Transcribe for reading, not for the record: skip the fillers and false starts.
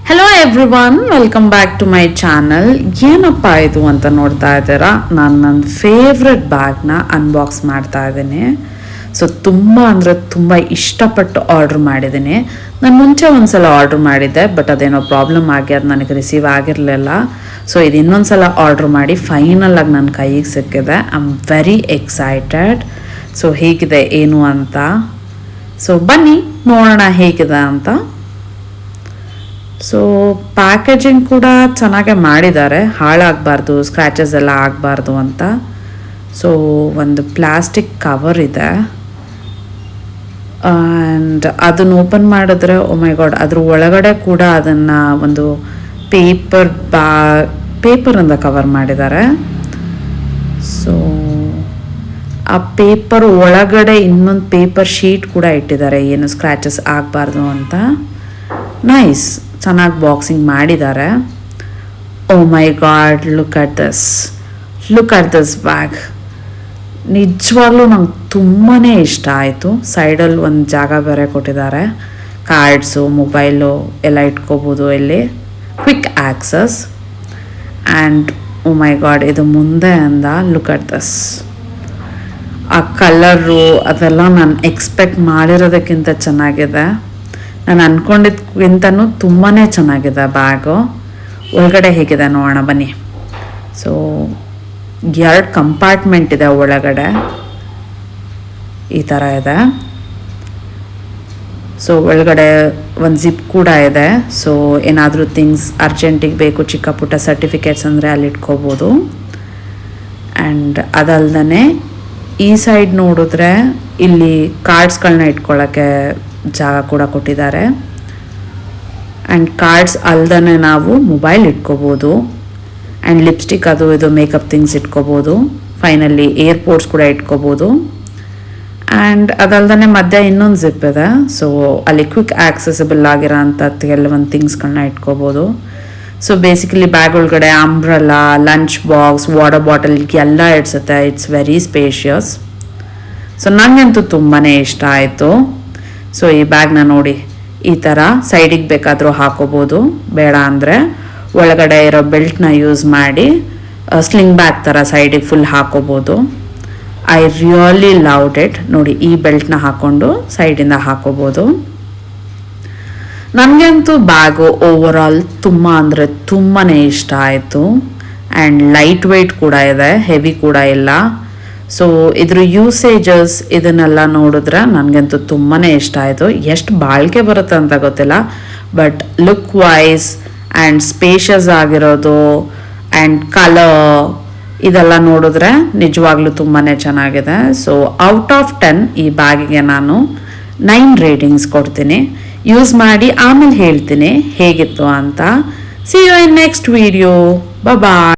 Hello everyone, welcome back to my channel. ಏನಪ್ಪ ಇದು ಅಂತ ನೋಡ್ತಾ ಇದ್ದೀರಾ, ನಾನು ನನ್ನ ಫೇವ್ರೆಟ್ ಬ್ಯಾಗ್ನ ಅನ್ಬಾಕ್ಸ್ ಮಾಡ್ತಾ ಇದ್ದೀನಿ. ಸೊ ತುಂಬ ಅಂದರೆ ತುಂಬ ಇಷ್ಟಪಟ್ಟು ಆರ್ಡ್ರ್ ಮಾಡಿದ್ದೀನಿ. ನಾನು ಮುಂಚೆ ಒಂದ್ಸಲ ಆರ್ಡ್ರ್ ಮಾಡಿದ್ದೆ, ಬಟ್ ಅದೇನೋ ಪ್ರಾಬ್ಲಮ್ ಆಗಿ ಅದು ನನಗೆ ರಿಸೀವ್ ಆಗಿರಲಿಲ್ಲ. ಸೊ ಇದು ಇನ್ನೊಂದು ಸಲ ಆರ್ಡ್ರ್ ಮಾಡಿ ಫೈನಲ್ ಆಗಿ ನನ್ನ ಕೈಗೆ ಸಿಕ್ಕಿದೆ. I am very excited. So ಹೇಗಿದೆ ಏನು ಅಂತ, ಸೊ ಬನ್ನಿ ನೋಡೋಣ ಹೇಗಿದೆ ಅಂತ. ಸೊ ಪ್ಯಾಕೇಜಿಂಗ್ ಕೂಡ ಚೆನ್ನಾಗೆ ಮಾಡಿದ್ದಾರೆ, ಹಾಳಾಗಬಾರ್ದು, ಸ್ಕ್ರ್ಯಾಚಸ್ ಎಲ್ಲ ಆಗಬಾರ್ದು ಅಂತ. ಸೊ ಒಂದು ಪ್ಲಾಸ್ಟಿಕ್ ಕವರ್ ಇದೆ ಆ್ಯಂಡ್ ಅದನ್ನು ಓಪನ್ ಮಾಡಿದ್ರೆ ಓ ಮೈ ಗಾಡ್, ಅದ್ರ ಒಳಗಡೆ ಕೂಡ ಅದನ್ನು ಒಂದು ಪೇಪರಿಂದ ಕವರ್ ಮಾಡಿದ್ದಾರೆ. ಸೊ ಆ ಪೇಪರ್ ಒಳಗಡೆ ಇನ್ನೊಂದು ಪೇಪರ್ ಶೀಟ್ ಕೂಡ ಇಟ್ಟಿದ್ದಾರೆ, ಏನು ಸ್ಕ್ರ್ಯಾಚಸ್ ಆಗಬಾರ್ದು ಅಂತ. ನೈಸ್, ಚೆನ್ನಾಗಿ ಬಾಕ್ಸಿಂಗ್ ಮಾಡಿದ್ದಾರೆ. Oh my god, look at this bag. ನಿಜವಾಗ್ಲೂ ನಂಗೆ ತುಂಬಾ ಇಷ್ಟ ಆಯಿತು. ಸೈಡಲ್ಲಿ ಒಂದು ಜಾಗ ಬೇರೆ ಕೊಟ್ಟಿದ್ದಾರೆ, ಕಾರ್ಡ್ಸು, ಮೊಬೈಲು ಎಲ್ಲ ಇಟ್ಕೋಬೋದು ಇಲ್ಲಿ, quick access. And oh my god, ಇದು ಮುಂದೆ ಅಂದ ಲುಕ್ ಅಟ್ ದಿಸ್. ಆ ಕಲರು ಅದೆಲ್ಲ ನಾನು ಎಕ್ಸ್ಪೆಕ್ಟ್ ಮಾಡಿರೋದಕ್ಕಿಂತ ಚೆನ್ನಾಗಿದೆ. ನಾನು ಅಂದ್ಕೊಂಡಿದ್ದಕ್ಕಿಂತನೂ ತುಂಬಾ ಚೆನ್ನಾಗಿದೆ ಬ್ಯಾಗು. ಒಳಗಡೆ ಹೇಗಿದೆ ನೋಡೋಣ ಬನ್ನಿ. ಸೊ 2 ಕಂಪಾರ್ಟ್ಮೆಂಟ್ ಇದೆ ಒಳಗಡೆ, ಈ ಥರ ಇದೆ. ಸೊ ಒಳಗಡೆ ಒಂದು ಜಿಪ್ ಕೂಡ ಇದೆ. ಸೊ ಏನಾದರೂ ಥಿಂಗ್ಸ್ ಅರ್ಜೆಂಟಿಗೆ ಬೇಕು, ಚಿಕ್ಕ ಪುಟ್ಟ ಸರ್ಟಿಫಿಕೇಟ್ಸ್ ಅಂದರೆ ಅಲ್ಲಿ ಇಟ್ಕೋಬೋದು. ಆ್ಯಂಡ್ ಅದಲ್ದೇ ಈ ಸೈಡ್ ನೋಡಿದ್ರೆ ಇಲ್ಲಿ ಕಾರ್ಡ್ಸ್ಗಳನ್ನ ಇಟ್ಕೊಳ್ಳೋಕ್ಕೆ ಜಾಗ ಕೂಡ ಕೊಟ್ಟಿದ್ದಾರೆ. ಆ್ಯಂಡ್ ಕಾರ್ಡ್ಸ್ ಅಲ್ದೇ ನಾವು ಮೊಬೈಲ್ ಇಟ್ಕೋಬೋದು ಆ್ಯಂಡ್ ಲಿಪ್ಸ್ಟಿಕ್, ಅದು ಇದು ಮೇಕಪ್ ಥಿಂಗ್ಸ್ ಇಟ್ಕೋಬೋದು. ಫೈನಲಿ ಏರ್ಪೋರ್ಟ್ಸ್ ಕೂಡ ಇಟ್ಕೋಬೋದು. ಆ್ಯಂಡ್ ಅದಲ್ದೇ ಮಧ್ಯೆ ಇನ್ನೊಂದು ಜಿಪ್ ಇದೆ. ಸೊ ಅಲ್ಲಿ ಕ್ವಿಕ್ ಆಕ್ಸೆಸಿಬಲ್ ಆಗಿರೋ ಅಂಥ ಕೆಲವೊಂದು ಥಿಂಗ್ಸ್ಗಳನ್ನ ಇಟ್ಕೋಬೋದು. ಸೊ ಬೇಸಿಕಲಿ ಬ್ಯಾಗ್ ಒಳಗಡೆ umbrella, lunch box, water bottle ಎಲ್ಲ ಇಡ್ಸುತ್ತೆ. It's very spacious. ಸೊ ನನಗಂತೂ ತುಂಬಾ ಇಷ್ಟ ಆಯಿತು. ಸೊ ಈ ಬ್ಯಾಗ್ನ ನೋಡಿ, ಈ ಥರ ಸೈಡಿಗೆ ಬೇಕಾದರೂ ಹಾಕೋಬೋದು, ಬೇಡ ಅಂದರೆ ಒಳಗಡೆ ಇರೋ ಬೆಲ್ಟ್ನ ಯೂಸ್ ಮಾಡಿ ಸ್ಲಿಂಗ್ ಬ್ಯಾಗ್ ಥರ ಸೈಡಿಗೆ ಫುಲ್ ಹಾಕೋಬೋದು. I really loved it. ನೋಡಿ, ಈ ಬೆಲ್ಟ್ನ ಹಾಕ್ಕೊಂಡು ಸೈಡಿಂದ ಹಾಕೋಬೋದು. ನನಗಂತೂ ಬ್ಯಾಗು ಓವರ್ ಆಲ್ ತುಂಬ ಅಂದರೆ ತುಂಬಾ ಇಷ್ಟ ಆಯಿತು. ಆ್ಯಂಡ್ ಲೈಟ್ ವೆಯ್ಟ್ ಕೂಡ ಇದೆ, ಹೆವಿ ಕೂಡ ಇಲ್ಲ. ಸೊ ಇದ್ರ ಯೂಸೇಜಸ್ ಇದನ್ನೆಲ್ಲ ನೋಡಿದ್ರೆ ನನಗಂತೂ ತುಂಬಾ ಇಷ್ಟ ಆಯಿತು. ಎಷ್ಟು ಬಾಳಿಕೆ ಬರುತ್ತೆ ಅಂತ ಗೊತ್ತಿಲ್ಲ, but look wise and spacious ಆಗಿರೋದು ಆ್ಯಂಡ್ ಕಲರ್ ಇದೆಲ್ಲ ನೋಡಿದ್ರೆ ನಿಜವಾಗ್ಲೂ ತುಂಬಾ ಚೆನ್ನಾಗಿದೆ. ಸೊ ಔಟ್ ಆಫ್ 10 ಈ ಬ್ಯಾಗಿಗೆ ನಾನು 9 ರೇಟಿಂಗ್ಸ್ ಕೊಡ್ತೀನಿ. ಯೂಸ್ ಮಾಡಿ ಆಮೇಲೆ ಹೇಳ್ತೀನಿ ಹೇಗಿತ್ತು ಅಂತ. See you in next video. Bye.